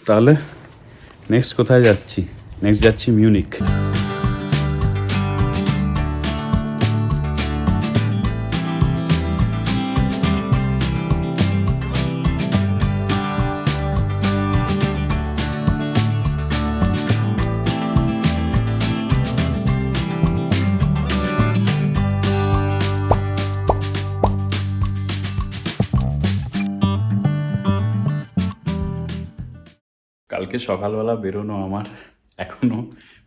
তাহলে নেক্সট কোথায় যাচ্ছি? নেক্সট যাচ্ছি মিউনিক। কালকে সকালবেলা বেরোনো আমার এখনও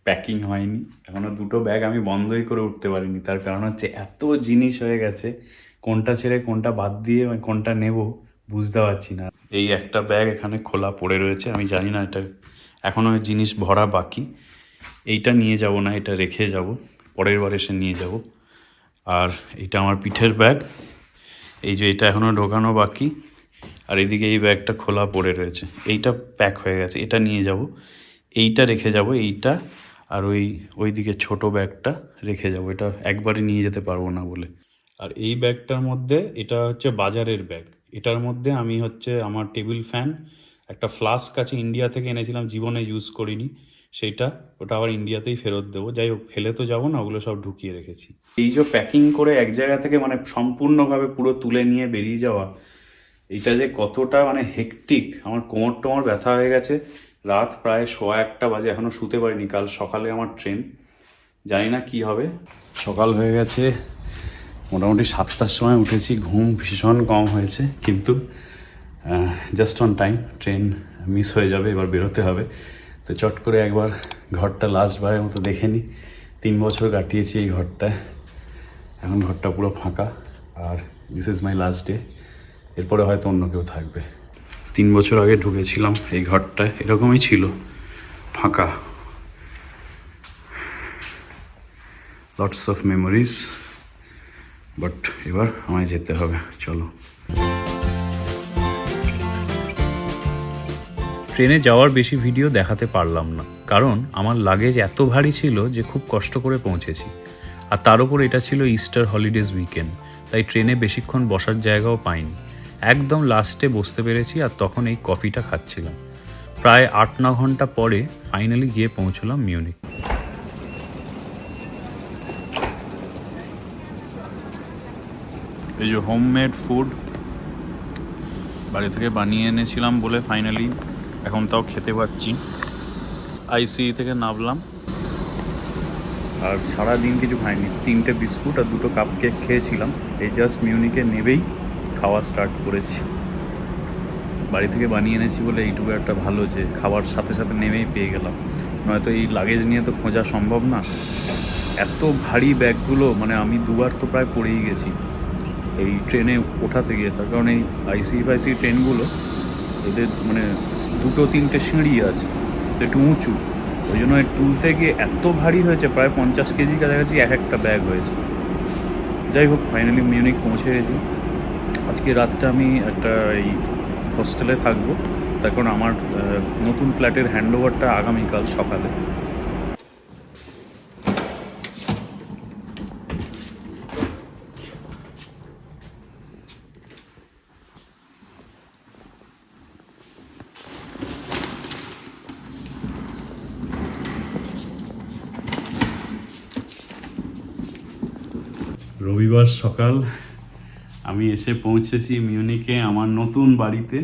প্যাকিং হয়নি, এখনও দুটো ব্যাগ আমি বন্ধই করে উঠতে পারিনি। তার কারণ হচ্ছে এত জিনিস হয়ে গেছে, কোনটা ছেড়ে কোনটা বাদ দিয়ে কোনটা নেব বুঝতে পারছি না। এই একটা ব্যাগ এখানে খোলা পড়ে রয়েছে, আমি জানি না এটা এখনও জিনিস ভরা বাকি। এইটা নিয়ে যাব না, এটা রেখে যাব, পরের বার এসে নিয়ে যাব। আর এটা আমার পিঠের ব্যাগ, এই যে এটা এখনও ঢোকানো বাকি। আর এদিকে এই ব্যাগটা খোলা পড়ে রয়েছে, এইটা প্যাক হয়ে গেছে, এটা নিয়ে যাব। এইটা রেখে যাব, এইটা আর ওই দিকে ছোটো ব্যাগটা রেখে যাব, এটা একবারে নিয়ে যেতে পারবো না বলে। আর এই ব্যাগটার মধ্যে, এটা হচ্ছে বাজারের ব্যাগ, এটার মধ্যে আমি হচ্ছে আমার টেবিল ফ্যান, একটা ফ্লাস্ক আছে ইন্ডিয়া থেকে এনেছিলাম, জীবনে ইউজ করিনি সেইটা, ওটা আবার ইন্ডিয়াতেই ফেরত দেবো। যাই হোক, ফেলে তো যাবো না, ওগুলো সব ঢুকিয়ে রেখেছি। এই যে প্যাকিং করে এক জায়গা থেকে মানে সম্পূর্ণভাবে পুরো তুলে নিয়ে বেরিয়ে যাওয়া, এইটা যে কতটা মানে হেকটিক। আমার কোমর টোমর ব্যথা হয়ে গেছে, রাত প্রায় 1:15 বাজে, এখনও শুতে পারিনি। কাল সকালে আমার ট্রেন, জানি না কি হবে। সকাল হয়ে গেছে, মোটামুটি 7টার সময় উঠেছি, ঘুম ভীষণ কম হয়েছে, কিন্তু just on time. Train miss হয়ে যাবে, এবার বেরোতে হবে। তো চট করে একবার ঘরটা লাস্টবারের মতো দেখে নিই। 3 বছর কাটিয়েছি এই ঘরটায়, এখন ঘরটা পুরো ফাঁকা। আর this is my last day, এরপরে হয়তো অন্য কেউ থাকবে। 3 বছর আগে ঢুকেছিলাম এই ঘরটায়, এরকমই ছিল, ফাঁকা। লটস অফ মেমোরিজ, বাট এবার আমায় যেতে হবে, চলো। ট্রেনে যাওয়ার বেশি ভিডিও দেখাতে পারলাম না, কারণ আমার লাগেজ এত ভারী ছিল যে খুব কষ্ট করে পৌঁছেছি। আর তার উপর এটা ছিল ইস্টার হলিডেজ উইকেন্ড, তাই ট্রেনে বেশিক্ষণ বসার জায়গাও পাইনি। একদম লাস্টে বসতে পেরেছি, আর তখন এই কফিটা খাচ্ছিলাম। প্রায় 8-9 ঘন্টা পরে ফাইনালি গিয়ে পৌঁছলাম মিউনিক। এই যে হোমমেড ফুড বাড়ি থেকে বানিয়ে এনেছিলাম বলে ফাইনালি এখন তাও খেতে পাচ্ছি। আইসি থেকে নামলাম, আর সারাদিন কিছু খাইনি, 3টে বিস্কুট আর 2টো কাপ কেক খেয়েছিলাম। এই জাস্ট মিউনিকে নেবেই খাওয়া স্টার্ট করেছি। বাড়ি থেকে বানিয়ে এনেছি বলে এইটুকু একটা ভালো যে খাবার সাথে সাথে নেমেই পেয়ে গেলাম, নয়তো এই লাগেজ নিয়ে তো খোঁজা সম্ভব না। এত ভারী ব্যাগগুলো, মানে আমি 2বার তো প্রায় পড়েই গেছি এই ট্রেনে ওঠাতে গিয়ে। তার কারণ এই আইসি ট্রেনগুলো, এদের মানে 2-3টে সিঁড়ি আছে, একটু উঁচু, ওই জন্য তুলতে গিয়ে এত ভারী হয়েছে, প্রায় 50 কেজি কাছাকাছি এক একটা ব্যাগ হয়েছে। যাই হোক, ফাইনালি মিউনিক পৌঁছে গেছি। আজকে রাতটা আমি একটা এই হোস্টেলে থাকবো, তার কারণ আমার নতুন ফ্ল্যাটের হ্যান্ডওভারটা আগামীকাল সকালে। রবিবার সকাল আমি এসে পৌঁছেছি মিউনিকে, আমার নতুন বাড়িতে।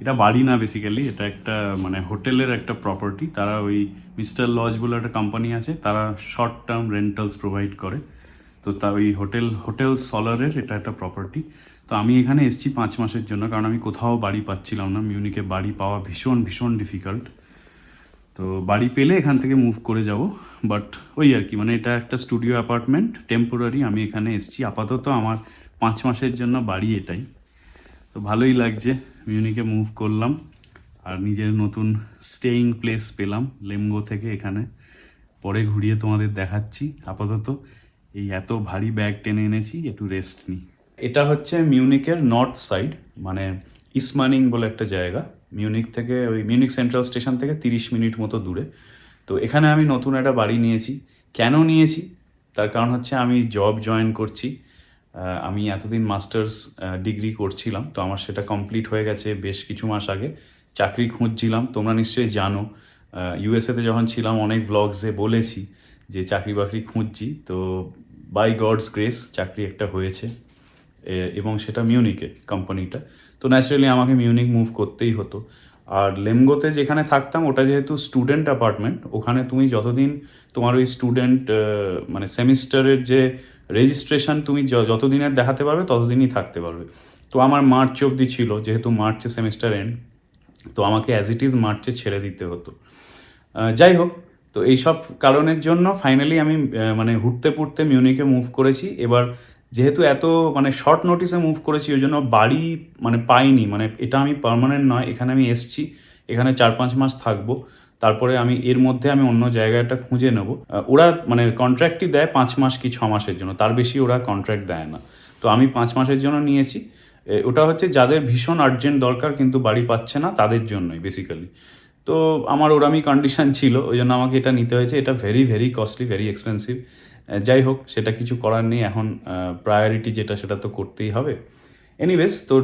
এটা বাড়ি না, বেসিক্যালি এটা একটা মানে হোটেলের একটা প্রপার্টি। তারা ওই মিস্টার লজ বলে একটা কোম্পানি আছে, তারা শর্ট টার্ম রেন্টালস প্রোভাইড করে। তো তা ওই হোটেল সলারের এটা একটা প্রপার্টি। তো আমি এখানে এসেছি 5 মাসের জন্য, কারণ আমি কোথাও বাড়ি পাচ্ছিলাম না। মিউনিকে বাড়ি পাওয়া ভীষণ ভীষণ ডিফিকাল্ট। তো বাড়ি পেলে এখান থেকে মুভ করে যাব, বাট ওই আর কি, মানে এটা একটা স্টুডিও অ্যাপার্টমেন্ট, টেম্পোরারি। আমি এখানে এসেছি আপাতত, আমার 5 মাসের জন্য বাড়ি এটাই। তো ভালোই লাগছে, মিউনিকে মুভ করলাম আর নিজের নতুন স্টেইং প্লেস পেলাম লেমগো থেকে এখানে। পরে ঘুরিয়ে তোমাদের দেখাচ্ছি। আপাতত এই এত ভারী ব্যাগ টেনে এনেছি, একটু রেস্ট নিই। এটা হচ্ছে মিউনিকের নর্থ সাইড, মানে ইসমানিং বলে একটা জায়গা। মিউনিক থেকে, ওই মিউনিক সেন্ট্রাল স্টেশন থেকে 30 মিনিট মতো দূরে। তো এখানে আমি নতুন একটা বাড়ি নিয়েছি। কেন নিয়েছি তার কারণ হচ্ছে আমি জব জয়েন করছি। আমি এতদিন মাস্টার্স ডিগ্রি করছিলাম, তো আমার সেটা কমপ্লিট হয়ে গেছে বেশ কিছু মাস আগে। চাকরি খুঁজছিলাম। তোমরা নিশ্চয়ই জানো, ইউএসএতে যখন ছিলাম অনেক ব্লগসে বলেছি যে চাকরি বাকরি খুঁজছি। তো বাই গডস গ্রেস চাকরি একটা হয়েছে, এবং সেটা মিউনিকে কোম্পানিটা। তো ন্যাচারালি আমাকে মিউনিক মুভ করতেই হতো। আর লেমগোতে যেখানে থাকতাম ওটা যেহেতু স্টুডেন্ট অ্যাপার্টমেন্ট, ওখানে তুমি যতদিন তোমার ওই স্টুডেন্ট মানে সেমিস্টারের যে রেজিস্ট্রেশন তুমি যতদিনের দেখাতে পারবে ততদিনই থাকতে পারবে। তো আমার মার্চ অবধি ছিল, যেহেতু মার্চে সেমিস্টার এন্ড, তো আমাকে অ্যাজ ইট ইজ মার্চে ছেড়ে দিতে হতো। যাই হোক, তো এইসব কারণের জন্য ফাইনালি আমি মানে হুটতে পুটতে মিউনিকে মুভ করেছি। এবার যেহেতু এত মানে শর্ট নোটিসে মুভ করেছি, ওই জন্য বাড়ি মানে পাইনি, মানে এটা আমি পার্মানেন্ট নয়, এখানে আমি এসছি, এখানে 4-5 মাস থাকবো, তারপরে আমি এর মধ্যে আমি অন্য জায়গাটা খুঁজে নেবো। ওরা মানে কন্ট্রাক্টই দেয় 5 মাস কি 6 মাসের জন্য, তার বেশি ওরা কন্ট্রাক্ট দেয় না। তো আমি 5 মাসের জন্য নিয়েছি। ওটা হচ্ছে যাদের ভীষণ আর্জেন্ট দরকার কিন্তু বাড়ি পাচ্ছে না তাদের জন্যই বেসিক্যালি। তো আমার ওরমই কন্ডিশন ছিল, ওই জন্য আমাকে এটা নিতে হয়েছে। এটা very very costly, very expensive. যাই হোক, সেটা কিছু করার নেই, এখন প্রায়োরিটি যেটা সেটা তো করতেই হবে। এনিওয়েজ, তো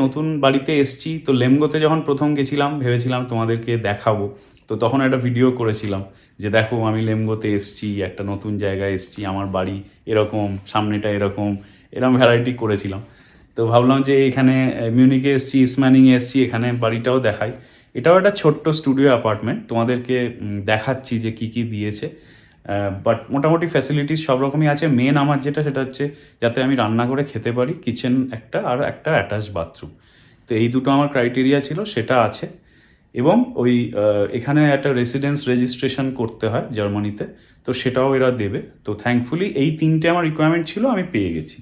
নতুন বাড়িতে এসছি। তো লেমগোতে যখন প্রথম গেছিলাম ভেবেছিলাম তোমাদেরকে দেখাবো, তো তখন একটা ভিডিও করেছিলাম যে দেখো আমি লেমগোতে এসছি, একটা নতুন জায়গায় এসছি, আমার বাড়ি এরকম, সামনেটা এরকম, এরকম ভ্যারাইটি করেছিলাম। তো ভাবলাম যে এখানে মিউনিকে এসছি, ইসম্যানিংয়ে এসছি, এখানে বাড়িটাও দেখাই। এটাও একটা ছোট্ট স্টুডিও অ্যাপার্টমেন্ট, তোমাদেরকে দেখাচ্ছি যে কি কি দিয়েছে। বাট মোটামুটি ফ্যাসিলিটিস সব রকমই আছে। মেন আমার যেটা সেটা হচ্ছে যাতে আমি রান্না করে খেতে পারি, কিচেন একটা আর একটা অ্যাটাচ বাথরুম। তো এই দুটো আমার ক্রাইটেরিয়া ছিল, সেটা আছে। এবং ওই এখানে একটা রেসিডেন্স রেজিস্ট্রেশন করতে হয় জার্মানিতে, তো সেটাও এরা দেবে। তো থ্যাঙ্কফুলি এই তিনটে আমার রিকোয়ারমেন্ট ছিল, আমি পেয়ে গেছি।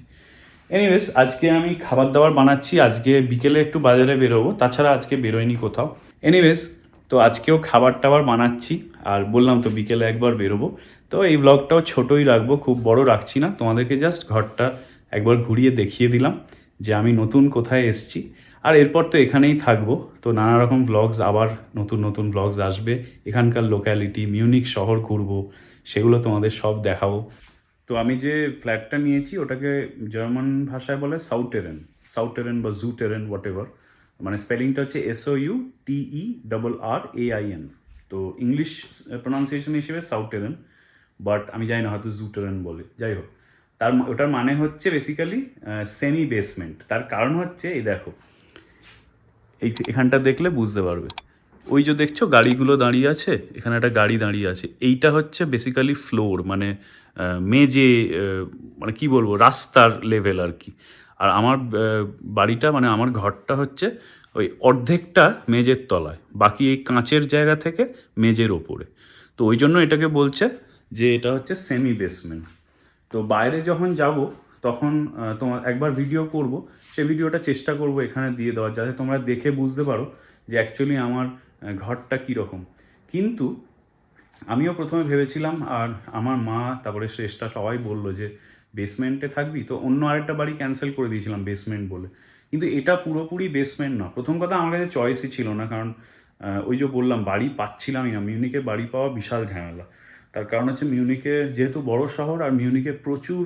এনিওয়েজ, আজকে আমি খাবার দাবার বানাচ্ছি, আজকে বিকেলে একটু বাজারে বেরোবো, তাছাড়া আজকে বেরোয়নি কোথাও। এনিওয়েজ, তো আজকেও খাবার টাবার বানাচ্ছি, আর বললাম তো বিকেলে একবার বেরোবো। তো এই ব্লগটাও ছোটোই রাখবো, খুব বড় রাখছি না, তোমাদেরকে জাস্ট ঘরটা একবার ঘুরিয়ে দেখিয়ে দিলাম যে আমি নতুন কোথায় এসছি। আর এরপর তো এখানেই থাকবো, তো নানা রকম ব্লগস, আবার নতুন নতুন ব্লগস আসবে, এখানকার লোক্যালিটি, মিউনিক শহর ঘুরবো, সেগুলো তোমাদের সব দেখাবো। তো আমি যে ফ্ল্যাটটা নিয়েছি ওটাকে জার্মান ভাষায় বলে সাউটেরেন, সাউটেরেন বা জুটেরেন, হোয়াট এভার। মানে স্পেলিংটা হচ্ছে SOUTERAIN। তো ইংলিশ প্রোনাউন্সিয়েশন হিসেবে সাউটেরেন, বাট আমি জানি না, হয়তো জুটেরেন বলে। যাই হোক, ওটার মানে হচ্ছে বেসিক্যালি সেমি বেসমেন্ট। তার কারণ হচ্ছে এই দেখো, এখানটা দেখলে বুঝতে পারবে। ওই যে দেখছো গাড়িগুলো দাঁড়িয়ে আছে, এখানে একটা গাড়ি দাঁড়িয়ে আছে, এইটা হচ্ছে বেসিক্যালি ফ্লোর, মানে মেজে, মানে কি বলবো, রাস্তার লেভেল আর কি। আর আমার বাড়িটা, মানে আমার ঘরটা হচ্ছে ওই অর্ধেকটা মেজের তলায়, বাকি এই কাঁচের জায়গা থেকে মেজের ওপরে। তো ওই জন্য এটাকে বলছে যে এটা হচ্ছে সেমি বেসমেন্ট। তো বাইরে যখন যাব তখন তোমার একবার ভিডিও করব, সেই ভিডিওটা চেষ্টা করব এখানে দিয়ে দেওয়ার, যাতে তোমরা দেখে বুঝতে পারো যে অ্যাকচুয়ালি আমার ঘরটা কীরকম। কিন্তু আমিও প্রথমে ভেবেছিলাম, আর আমার মা, তারপরে শ্রেষ্ঠা, সবাই বললো যে বেসমেন্টে থাকবি, তো অন্য আরেকটা বাড়ি ক্যান্সেল করে দিয়েছিলাম বেসমেন্ট বলে। কিন্তু এটা পুরোপুরি বেসমেন্ট না। প্রথম কথা, আমার কাছে চয়েসই ছিল না, কারণ ওই যে বললাম বাড়ি পাচ্ছিলামই না। মিউনিকে বাড়ি পাওয়া বিশাল ঝামেলা। তার কারণ হচ্ছে মিউনিকে যেহেতু বড় শহর, আর মিউনিকে প্রচুর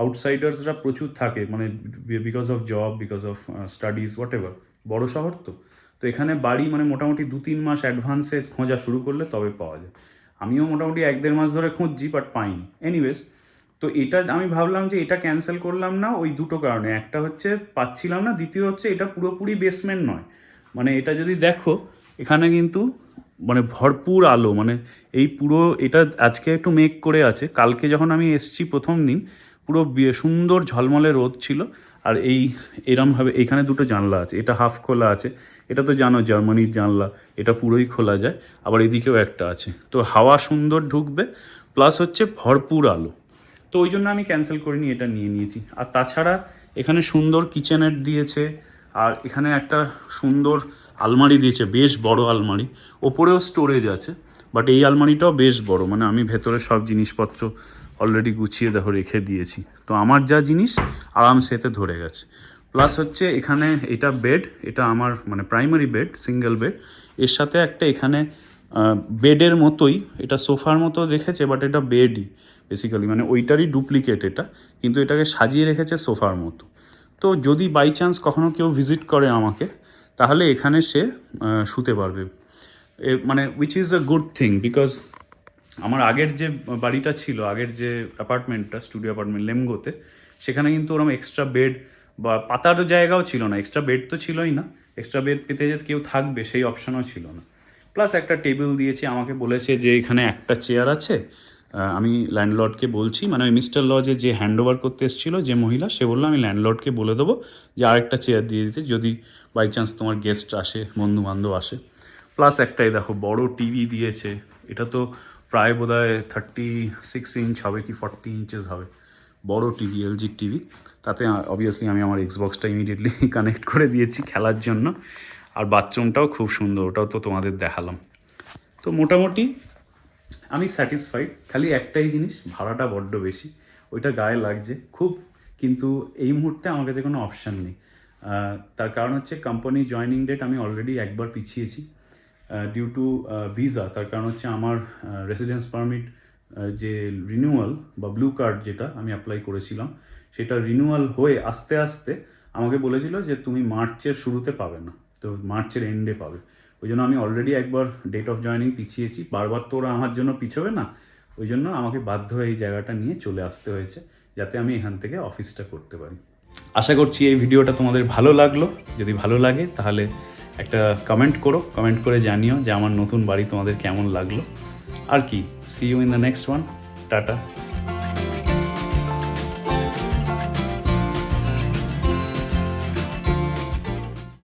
আউটসাইডার্সরা প্রচুর থাকে, মানে because of job, because of studies, what ever. বড়ো শহর তো, তো এখানে বাড়ি মানে মোটামুটি 2-3 মাস অ্যাডভান্সে খোঁজা শুরু করলে তবে পাওয়া যায়। আমিও মোটামুটি 1-1.5 মাস ধরে খুঁজছি, বাট পাইনি। এনিওয়েজ, তো এটা আমি ভাবলাম যে এটা ক্যান্সেল করলাম না ওই দুটো কারণে। একটা হচ্ছে পাচ্ছিলাম না, দ্বিতীয় হচ্ছে এটা পুরোপুরি বেসমেন্ট নয়। মানে এটা যদি দেখো, এখানে কিন্তু মানে ভরপুর আলো, মানে এই পুরো এটা আজকে একটু মেঘ করে আছে, কালকে যখন আমি এসছি প্রথম দিন পুরো সুন্দর ঝলমলে রোদ ছিল। আর এরমভাবে এখানে দুটো জানলা আছে, এটা হাফ খোলা আছে, এটা তো জানো জার্মানির জানলা, এটা পুরোই খোলা যায়। আবার এদিকেও একটা আছে, তো হাওয়া সুন্দর ঢুকবে, প্লাস হচ্ছে ভরপুর আলো। তো ওই জন্য আমি ক্যান্সেল করিনি, এটা নিয়ে নিয়েছি। আর তাছাড়া এখানে সুন্দর কিচেনের দিয়েছে, আর এখানে একটা সুন্দর আলমারি দিয়েছে, বেশ বড় আলমারি, ওপরেও স্টোরেজ আছে। বাট এই আলমারিটাও বেশ বড়, মানে আমি ভেতরে সব জিনিসপত্র অলরেডি গুছিয়ে দেখো রেখে দিয়েছি। তো আমার যা জিনিস আরামসে এতে ধরে গেছে। প্লাস হচ্ছে এখানে এটা বেড, এটা আমার মানে প্রাইমারি বেড, সিঙ্গেল বেড। এর সাথে একটা এখানে বেডের মতোই, এটা সোফার মতো রেখেছে, বাট এটা বেডই বেসিক্যালি, মানে ওইটারই ডুপ্লিকেট এটা, কিন্তু এটাকে সাজিয়ে রেখেছে সোফার মতো। তো যদি বাই চান্স কখনও কেউ ভিজিট করে আমাকে, তাহলে এখানে সে শুতে পারবে। মানে which is a good thing, because আমার আগের যে বাড়িটা ছিল, আগের যে অ্যাপার্টমেন্টটা, স্টুডিও অ্যাপার্টমেন্ট লেমগোতে, সেখানে কিন্তু ওরকম এক্সট্রা বেড বা পাতারও জায়গাও ছিল না, এক্সট্রা বেড তো ছিলই না, এক্সট্রা বেড পেতে যে কেউ থাকবে সেই অপশানও ছিল না। প্লাস একটা টেবিল দিয়েছে, আমাকে বলেছে যে এখানে একটা চেয়ার আছে। আমি ল্যান্ডলর্ডকে বলছি, মানে ওই মিস্টার লজে যে হ্যান্ড ওভার করতে এসেছিলো যে মহিলা, সে বললো আমি ল্যান্ডলর্ডকে বলে দেবো যে আরেকটা চেয়ার দিয়ে দিতে, যদি বাই চান্স তোমার গেস্ট আসে, বন্ধু বান্ধব আসে। প্লাস একটাই দেখো বড় টিভি দিয়েছে, এটা তো প্রায় বোধহয় 36 ইঞ্চ হবে কি 40 ইঞ্চেস হবে, বড় টিভি, এলজির টিভি। তাতে অবভিয়াসলি আমি আমার এক্সবক্সটা ইমিডিয়েটলি কানেক্ট করে দিয়েছি খেলার জন্য। আর বাথরুমটাও খুব সুন্দর, ওটাও তো তোমাদের দেখালাম। তো মোটামুটি আমি স্যাটিসফাইড। খালি একটাই জিনিস, ভাড়াটা বড্ড বেশি, ওইটা গায়ে লাগছে খুব। কিন্তু এই মুহূর্তে আমার কাছে কোনো অপশান নেই। তার কারণ হচ্ছে কোম্পানি জয়নিং ডেট আমি অলরেডি একবার পিছিয়েছি ডিউ টু ভিসা। তার কারণ হচ্ছে আমার রেসিডেন্স পারমিট যে রিনিউয়াল বা ব্লু কার্ড যেটা আমি অ্যাপ্লাই করেছিলাম, সেটা রিনিউয়াল হয়ে আস্তে আস্তে আমাকে বলেছিল যে তুমি মার্চের শুরুতে পাবে না, তো মার্চের এন্ডে পাবে। ওই জন্য আমি অলরেডি একবার ডেট অফ জয়নিং পিছিয়েছি, বারবার তো ওরা আমার জন্য পিছোবে না, ওই জন্য আমাকে বাধ্য হয়ে এই জায়গাটা নিয়ে চলে আসতে হয়েছে, যাতে আমি এখান থেকে অফিসটা করতে পারি। আশা করছি এই ভিডিওটা তোমাদের ভালো লাগলো। যদি ভালো লাগে তাহলে একটা কমেন্ট করো, কমেন্ট করে জানিও যে আমার নতুন বাড়ি তোমাদের কেমন লাগলো। আর কি, see you in the next one, tata.